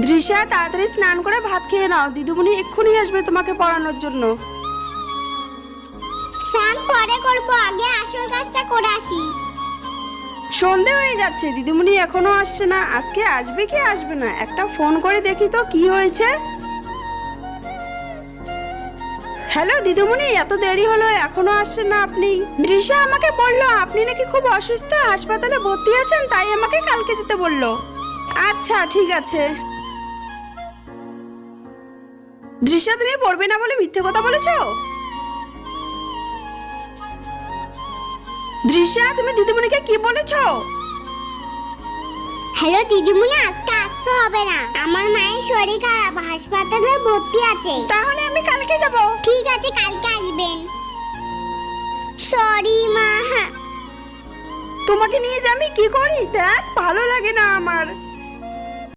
দৃশ্যা, তাড়াতাড়ি স্নান করে ভাত খেয়ে নাও, দিদিমণি এক্ষুনি আসবে তোমাকে পড়ানোর জন্য। স্নান পরে করবো, আগে আসল কাজটা করে আসি। সন্ধে হয়ে যাচ্ছে, দিদিমণি এখনো আসছে না। আজকে আসবে কি আসবে না, একটা ফোন করে দেখি তো কি হয়েছে। হ্যালো দিদিমণি, এত দেরি হলো, এখনো আসছেন না আপনি? দৃশ্যা আমাকে বললো আপনি নাকি খুব অসুস্থ, হাসপাতালে ভর্তি আছেন, তাই আমাকে কালকে যেতে বললো। আচ্ছা ঠিক আছে। দৃশ্যা, তুমি পড়বে না বলে মিথ্যে কথা বলেছো। দৃশ্যা, তুমি দিদিমণিকে কি বলেছো? হ্যালো দিদিমণি, আজকে আসতে হবে না, আমার মায়ের শরীর খারাপ, হাসপাতালে ভর্তি আছে। তাহলে আমি কালকে যাব। ঠিক আছে, কালকে আসবেন। সরি মা। তোমাকে নিয়ে যে আমি কি করি দেখ, ভালো লাগে না আমার।